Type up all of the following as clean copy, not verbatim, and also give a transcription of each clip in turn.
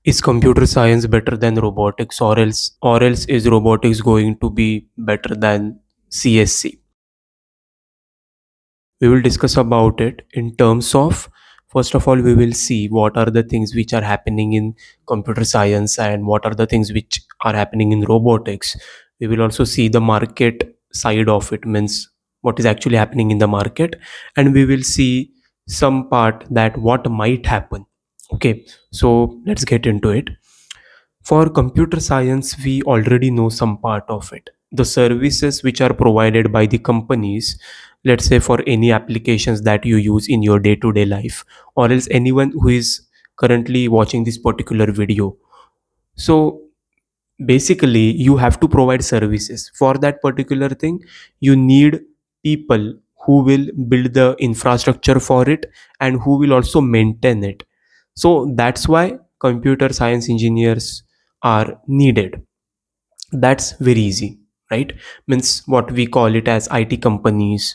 Is computer science better than robotics, or else is robotics going to be better than CSC? We will discuss about it in terms of, first of all, we will see what are the things which are happening in computer science and what are the things which are happening in robotics. We will also see the market side of it, means what is actually happening in the market, and we will see some part that what might happen. Okay, so let's get into it. For computer science, we already know some part of it. The services which are provided by the companies, let's say for any applications that you use in your day to day life, or else anyone who is currently watching this particular video. So basically, you have to provide services for that particular thing. You need people who will build the infrastructure for it and who will also maintain it. So that's why computer science engineers are needed. That's very easy, right? Means what we call it as IT companies,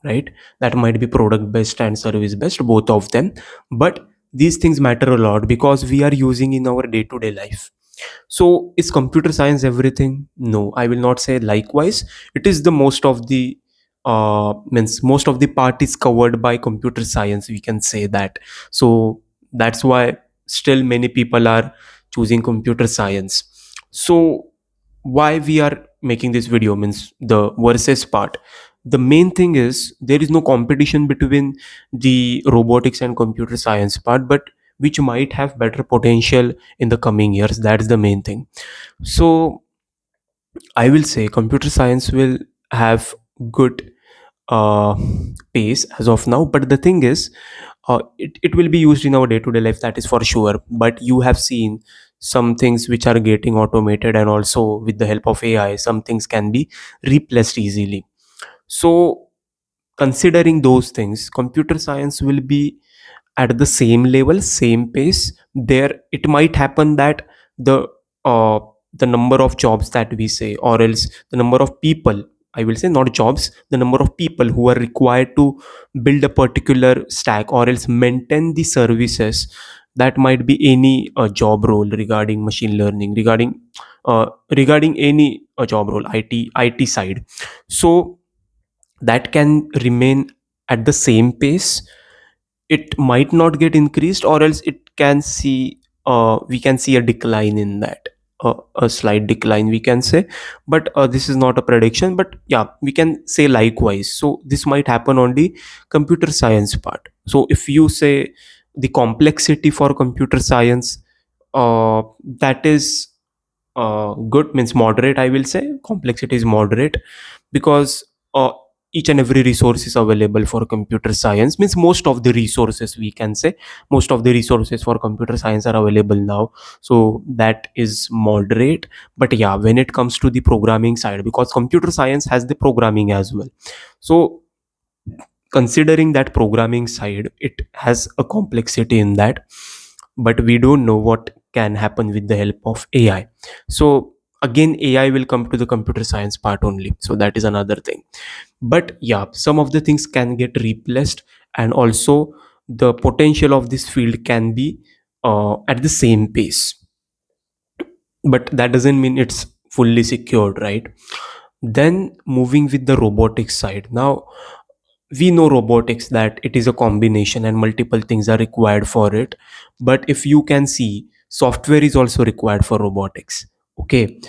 right? That might be product based and service based, both of them. But these things matter a lot because we are using in our day to day life. So is computer science everything? No, I will not say likewise. It is the most of the means most of the part is covered by computer science, we can say that. So that's why still many people are choosing computer science. So why we are making this video, means the versus part. The main thing is there is no competition between the robotics and computer science part, but which might have better potential in the coming years. That's the main thing. So I will say computer science will have good uh, pace as of now, but the thing is it will be used in our day-to-day life, that is for sure. But you have seen some things which are getting automated, and also with the help of AI some things can be replaced easily. So considering those things, computer science will be at the same level, same pace. There it might happen that the uh, the number of jobs that we say, or else the number of people, I will say not jobs, the number of people who are required to build a particular stack or else maintain the services, that might be any job role regarding machine learning, regarding any job role, IT side. So that can remain at the same pace. It might not get increased, or else it can see we can see a decline in that, a slight decline we can say. But this is not a prediction, but yeah, we can say likewise. So this might happen on the computer science part. So if you say the complexity for computer science, that is good, means moderate, I will say complexity is moderate, because each and every resource is available for computer science, means most of the resources, we can say most of the resources for computer science are available now. So that is moderate. But yeah, when it comes to the programming side, because computer science has the programming as well, so considering that programming side, it has a complexity in that. But we don't know what can happen with the help of AI. So again, AI will come to the computer science part only, so that is another thing. But yeah, some of the things can get replaced, and also the potential of this field can be at the same pace. But that doesn't mean it's fully secured, right? Then moving with the robotics side. Now we know robotics, that it is a combination and multiple things are required for it. But if you can see, software is also required for robotics. Okay,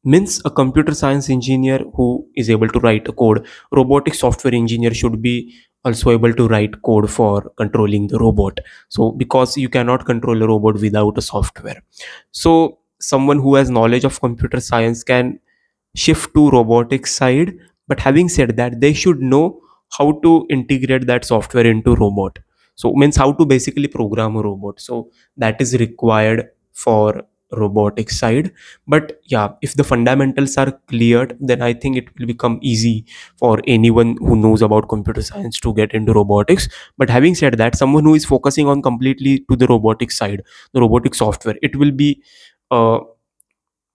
means a computer science engineer who is able to write a code, robotic software engineer should be also able to write code for controlling the robot. So because you cannot control a robot without a software, so someone who has knowledge of computer science can shift to robotics side. But having said that, they should know how to integrate that software into robot. So means how to basically program a robot. So that is required for robotics side. But yeah, if the fundamentals are cleared, then I think it will become easy for anyone who knows about computer science to get into robotics. But having said that, someone who is focusing on completely to the robotics side, the robotic software, it will be uh,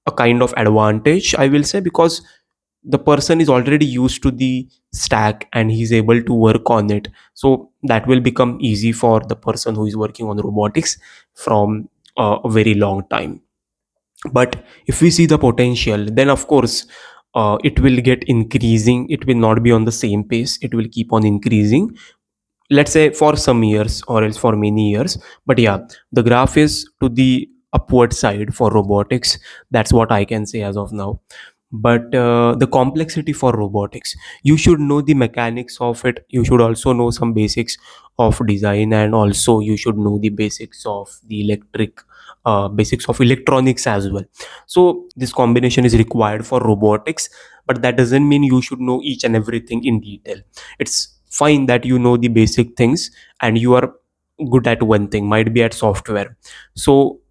a kind of advantage, I will say, because the person is already used to the stack and he's able to work on it. So that will become easy for the person who is working on robotics from a very long time. But if we see the potential, then of course it will get increasing. It will not be on the same pace, it will keep on increasing, let's say for some years or else for many years. But yeah, the graph is to the upward side for robotics. That's what I can say as of now. But the complexity for robotics, you should know the mechanics of it, you should also know some basics of design, and also you should know the basics of the basics of electronics as well. So this combination is required for robotics, but that doesn't mean you should know each and everything in detail. It's fine that you know the basic things and you are good at one thing, might be at software. So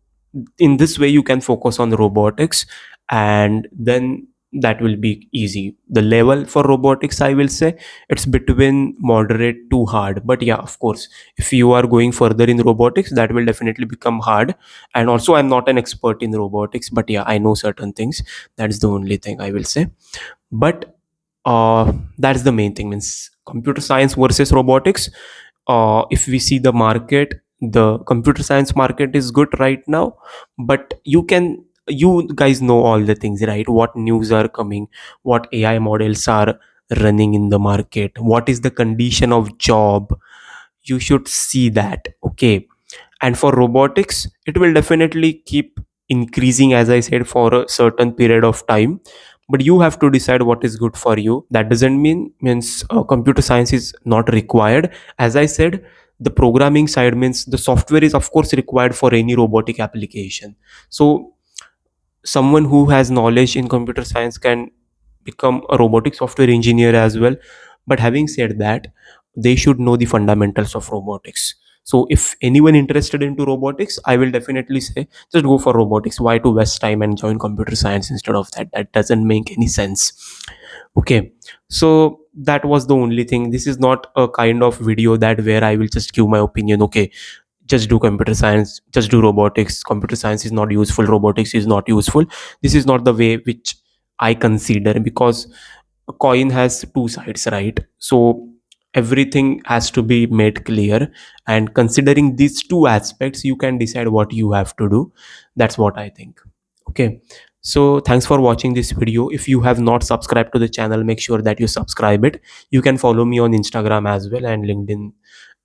in this way you can focus on robotics, and then that will be easy. The level for robotics, I will say, it's between moderate to hard. But yeah, of course, if you are going further in robotics, that will definitely become hard. And also, I'm not an expert in robotics, but yeah, I know certain things. That's the only thing I will say. But that's the main thing, means computer science versus robotics. If we see the market, the computer science market is good right now. But you guys know all the things, right? What news are coming, what AI models are running in the market, what is the condition of job, you should see that. Okay. And for robotics, it will definitely keep increasing, as I said, for a certain period of time. But you have to decide what is good for you. That doesn't means computer science is not required. As I said, the programming side, means the software is of course required for any robotic application. So someone who has knowledge in computer science can become a robotic software engineer as well. But having said that, they should know the fundamentals of robotics. So if anyone interested into robotics, I will definitely say just go for robotics. Why to waste time and join computer science instead of that? That doesn't make any sense. Okay. So that was the only thing. This is not a kind of video that where I will just give my opinion. Okay, just do computer science, just do robotics, computer science is not useful, robotics is not useful. This is not the way which I consider, because a coin has two sides, right? So everything has to be made clear, and considering these two aspects, you can decide what you have to do. That's what I think. Okay. So thanks for watching this video. If you have not subscribed to the channel, make sure that you subscribe it. You can follow me on Instagram as well and LinkedIn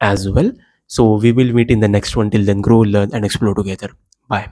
as well. So we will meet in the next one. Till then, grow, learn, and explore together. Bye.